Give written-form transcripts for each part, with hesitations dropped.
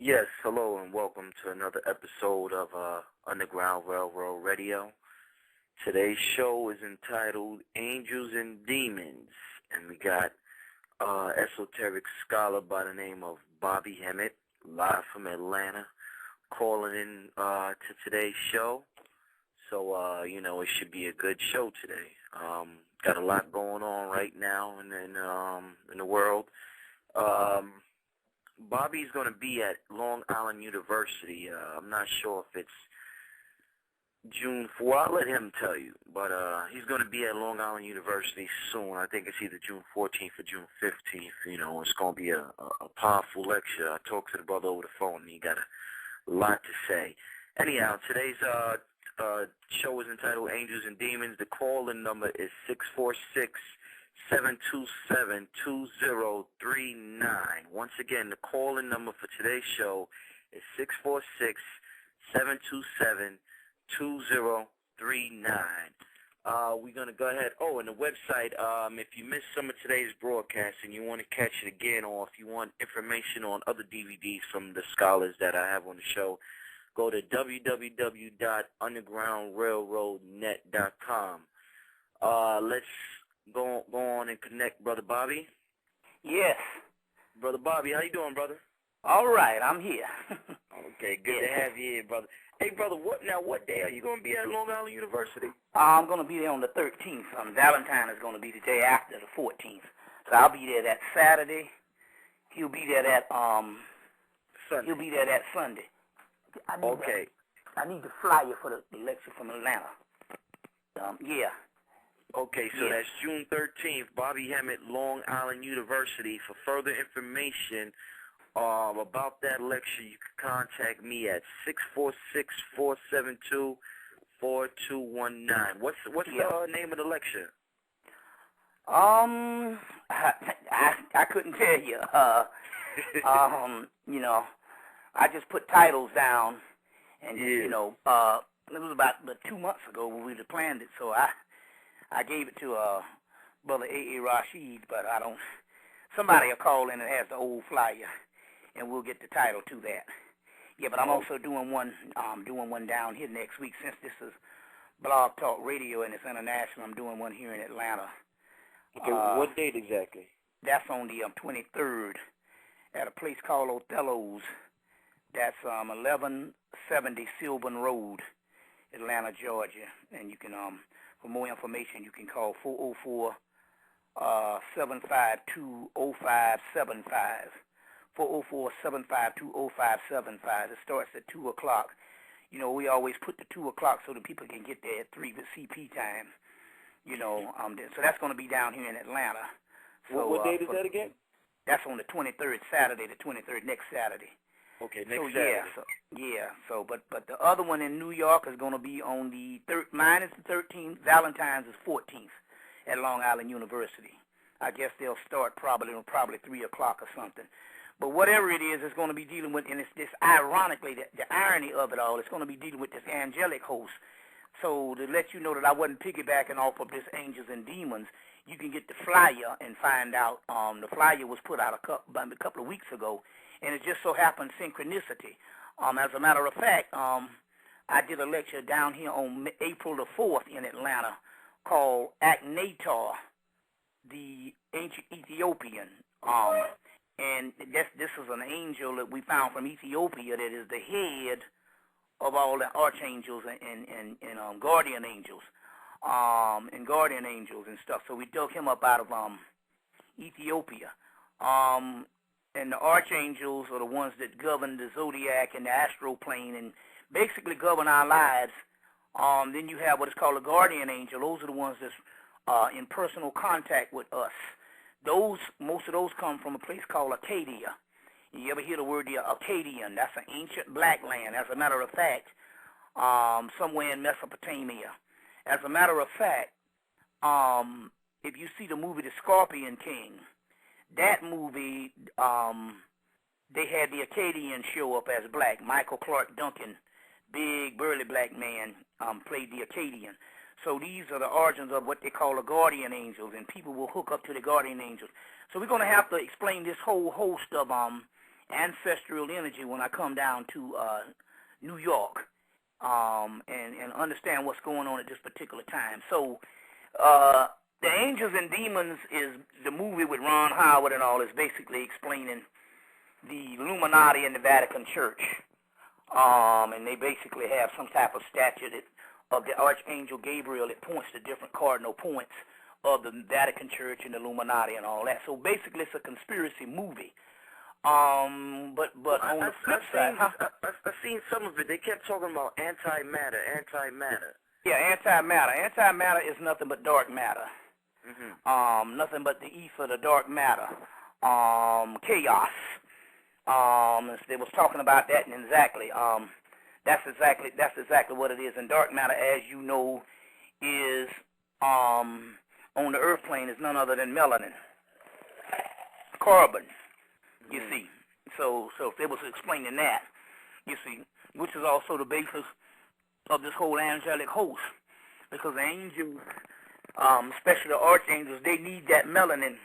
Yes, hello and welcome to another episode of Underground Railroad Radio. Today's show is entitled Angels and Demons, and we got esoteric scholar by the name of Bobby Hemmitt, live from Atlanta, calling in to today's show. So, it should be a good show today. Got a lot going on right now in the world. Bobby's going to be at Long Island University. I'm not sure if it's June 4th. I'll let him tell you. But he's going to be at Long Island University soon. I think it's either June 14th or June 15th. It's going to be a powerful lecture. I talked to the brother over the phone, and he got a lot to say. Anyhow, today's show is entitled Angels and Demons. The call-in number is 646-727-2039. Once again, the call-in number for today's show is 646-727-2039. We're going to go ahead. Oh, and the website, if you missed some of today's broadcast and you want to catch it again, or if you want information on other DVDs from the scholars that I have on the show, go to www.undergroundrailroadnet.com. Let's go on and connect, Brother Bobby. Yes. Brother Bobby, how you doing, brother? All right, I'm here. Okay, good to have you here, brother. Hey, brother, what day are you going to be at Long Island University? I'm going to be there on the 13th. Valentine is going to be the day after, the 14th. So I'll be there that Saturday. He'll be there that Sunday. He'll be there that Sunday. I need the flyer for the lecture from Atlanta. Yeah. Okay, so that's June 13th, Bobby Hemmitt, Long Island University. For further information about that lecture, you can contact me at 646-472-4219. What's the name of the lecture? I couldn't tell you. I just put titles down, and it was about 2 months ago when we planned it, so I gave it to Brother A.A. Rashid, but somebody will call in and has the old flyer, and we'll get the title to that. Yeah, but I'm also doing one down here next week. Since this is Blog Talk Radio and it's international, I'm doing one here in Atlanta. Okay, what date exactly? That's on the 23rd at a place called Othello's. That's 1170 Sylvan Road, Atlanta, Georgia. And you can, for more information, you can call 404-752-0575. 404-752-0575. It starts at 2 o'clock. We always put the 2 o'clock so that people can get there at 3 with CP time. So that's going to be down here in Atlanta. So, what date is that again? That's on the 23rd, Saturday, the 23rd, next Saturday. Okay, next Saturday. But the other one in New York is going to be on the mine is the 13th, Valentine's is 14th at Long Island University. I guess they'll start probably 3 o'clock or something. But whatever it is, it's going to be dealing with, and it's this ironically, the irony of it all, it's going to be dealing with this angelic host. So to let you know that I wasn't piggybacking off of this Angels and Demons, you can get the flyer and find out. The flyer was put out a couple of weeks ago, and it just so happened synchronicity. As a matter of fact, I did a lecture down here on April the 4th in Atlanta called Akhenaten, the ancient Ethiopian. And this is an angel that we found from Ethiopia that is the head of all the archangels and guardian angels. And guardian angels and stuff. So we dug him up out of Ethiopia. And the archangels are the ones that govern the zodiac and the astral plane and basically govern our lives. Then you have what is called a guardian angel. Those are the ones that's in personal contact with us. Most of those come from a place called Acadia. You ever hear the word the Akkadian? That's an ancient black land. As a matter of fact, somewhere in Mesopotamia. As a matter of fact, if you see the movie The Scorpion King, that movie, they had the Akkadian show up as black. Michael Clark Duncan, big burly black man, played the Akkadian. So these are the origins of what they call the guardian angels, and people will hook up to the guardian angels. So we're going to have to explain this whole host of ancestral energy when I come down to New York, and understand what's going on at this particular time. So, The Angels and Demons is the movie with Ron Howard and all, is basically explaining the Illuminati and the Vatican Church. And they basically have some type of statue of the Archangel Gabriel that points to different cardinal points of the Vatican Church and the Illuminati and all that. So basically it's a conspiracy movie. But on the flip side, I've seen some of it. They kept talking about antimatter. Yeah, antimatter. Antimatter is nothing but dark matter. Mm-hmm. Nothing but the ether, the dark matter. Chaos. They was talking about that, and that's exactly what it is. And dark matter, as you know, is on the earth plane is none other than melanin, carbon. You see, so if they was explaining that, you see, which is also the basis of this whole angelic host, because the angels, especially the archangels, they need that melanin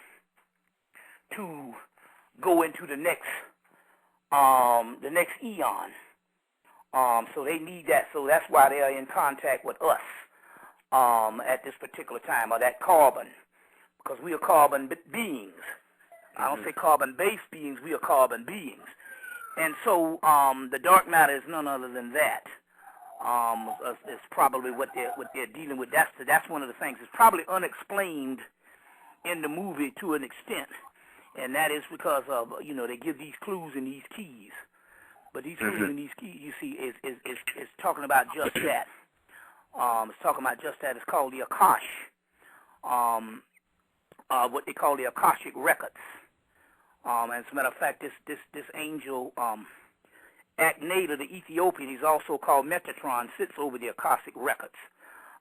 to go into the next eon. So they need that. So that's why they are in contact with us at this particular time, or that carbon, because we are carbon beings. I don't say carbon-based beings. We are carbon beings. And so the dark matter is none other than that. It's probably what they're dealing with. That's one of the things. It's probably unexplained in the movie to an extent. And that is because of, they give these clues and these keys. But these clues and these keys, you see, is talking about just that. It's talking about just that. It's called the Akash. What they call the Akashic records. As a matter of fact, this angel, Akhnata, the Ethiopian, he's also called Metatron, sits over the Akashic records.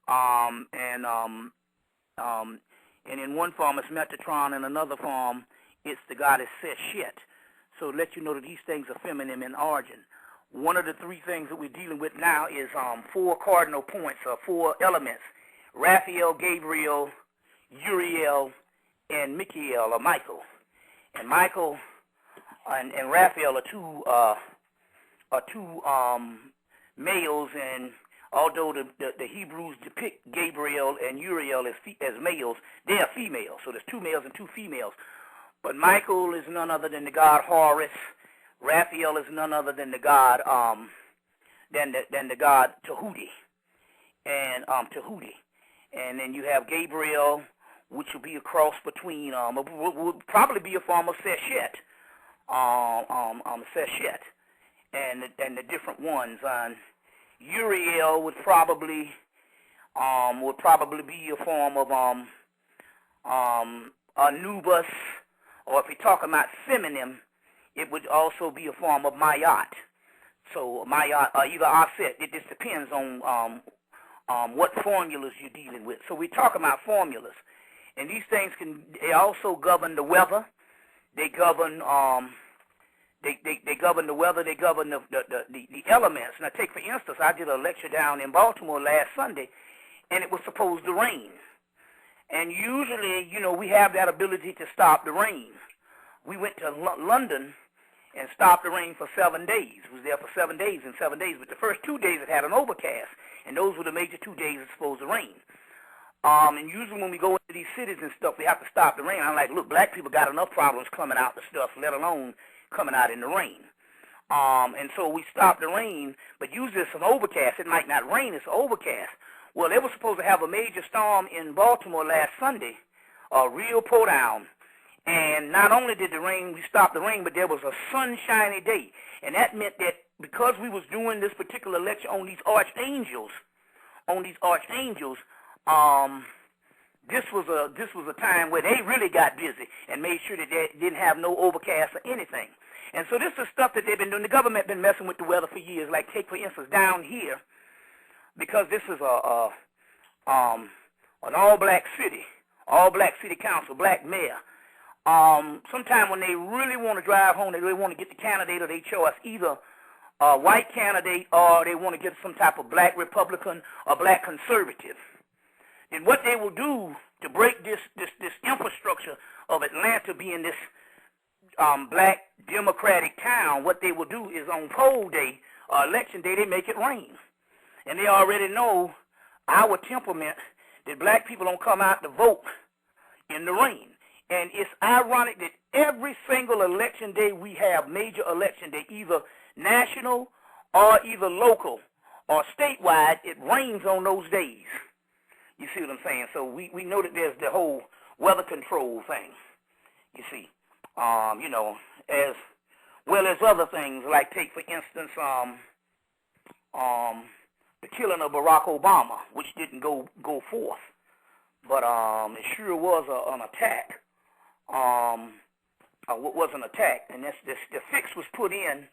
And in one form it's Metatron, in another form it's the goddess Seshet. So to let you know that these things are feminine in origin. One of the three things that we're dealing with now is 4 cardinal points, or 4 elements: Raphael, Gabriel, Uriel, and Michael, or Michael. And Michael and Raphael are two males, and although the Hebrews depict Gabriel and Uriel as males, they are females. So there's 2 males and 2 females. But Michael is none other than the god Horus. Raphael is none other than the god than the god Tahuti, and And then you have Gabriel, which will be a cross between would probably be a form of Seshet, Seshet, and the different ones. Uriel would probably be a form of Anubis, or if you're talking about feminine, it would also be a form of Mayat. So Mayat, either Aset. It just depends on what formulas you're dealing with. So we're talking about formulas, and these things they also govern the weather. They govern they govern the weather. They govern the elements. Now, take for instance, I did a lecture down in Baltimore last Sunday, and it was supposed to rain. And usually, we have that ability to stop the rain. We went to London and stopped the rain for 7 days. It was there for 7 days and 7 days. But the first 2 days it had an overcast, and those were the major 2 days it's supposed to rain. And usually when we go into these cities and stuff, we have to stop the rain. I'm like, look, black people got enough problems coming out the stuff, let alone coming out in the rain. And so we stopped the rain, but usually it's an overcast. It might not rain, it's overcast. Well, they were supposed to have a major storm in Baltimore last Sunday, a real pour down. And not only did we stop the rain, but there was a sunshiny day. And that meant that because we was doing this particular lecture on these archangels, this was a time where they really got busy and made sure that they didn't have no overcast or anything. And so this is stuff that they've been doing. The government been messing with the weather for years. Like, take for instance down here, because this is an all-black city council, black mayor. Sometime when they really want to drive home, they really want to get the candidate of their choice, either a white candidate or they want to get some type of black Republican or black conservative. And what they will do to break this infrastructure of Atlanta being this black democratic town, what they will do is on poll day, election day, they make it rain. And they already know our temperament, that black people don't come out to vote in the rain. And it's ironic that every single election day we have, major election day, either national or either local or statewide, it rains on those days. You see what I'm saying? So we know that there's the whole weather control thing, you see. You know, as well as other things, like take, for instance, the killing of Barack Obama, which didn't go forth. But it sure was an attack. Was an attack, and the fix was put in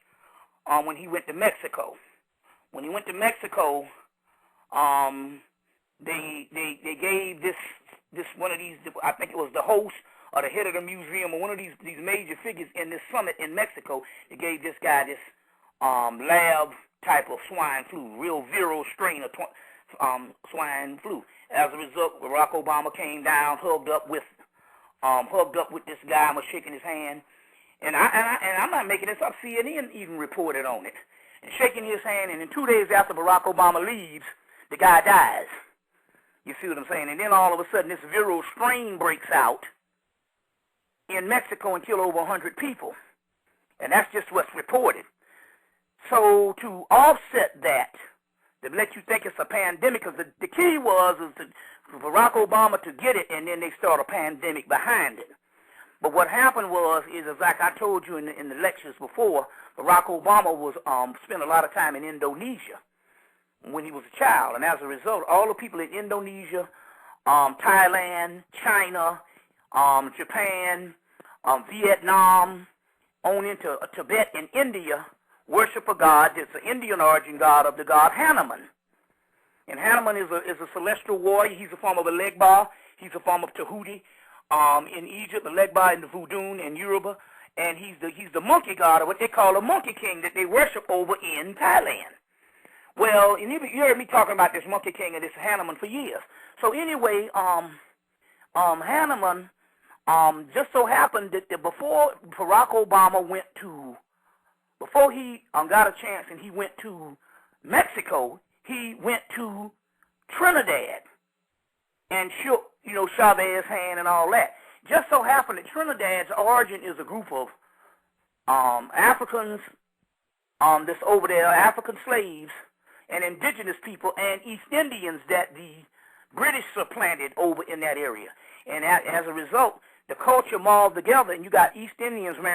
when he went to Mexico. When he went to Mexico, they gave this one of these, I think it was the host or the head of the museum or one of these major figures in this summit in Mexico. They gave this guy this lab type of swine flu, real viral strain of swine flu. As a result, Barack Obama came down, hugged up with this guy and was shaking his hand. And I'm not making this up. CNN even reported on it. And shaking his hand, and then 2 days after Barack Obama leaves, the guy dies. You see what I'm saying? And then all of a sudden this viral strain breaks out in Mexico and kill over 100 people. And that's just what's reported. So to offset that, to let you think it's a pandemic, because the key was for Barack Obama to get it, and then they start a pandemic behind it. But what happened is like I told you in the lectures before, Barack Obama was spent a lot of time in Indonesia when he was a child, and as a result, all the people in Indonesia, Thailand, China, Japan, Vietnam, on into Tibet and India, worship a god that's an Indian origin god of the god Hanuman. And Hanuman is a celestial warrior. He's a form of a Legba. He's a form of Tahuti in Egypt, the Legba in the Voodoo and Yoruba. And he's the monkey god, or what they call a monkey king, that they worship over in Thailand. Well, and you heard me talking about this monkey king and this Hanuman for years. So anyway, Hanuman just so happened that before Barack Obama before he got a chance and he went to Mexico, he went to Trinidad and shook, Chavez's hand and all that. Just so happened that Trinidad's origin is a group of Africans that's over there, African slaves and indigenous people and East Indians that the British supplanted over in that area. And as a result, the culture molded together, and you got East Indians marrying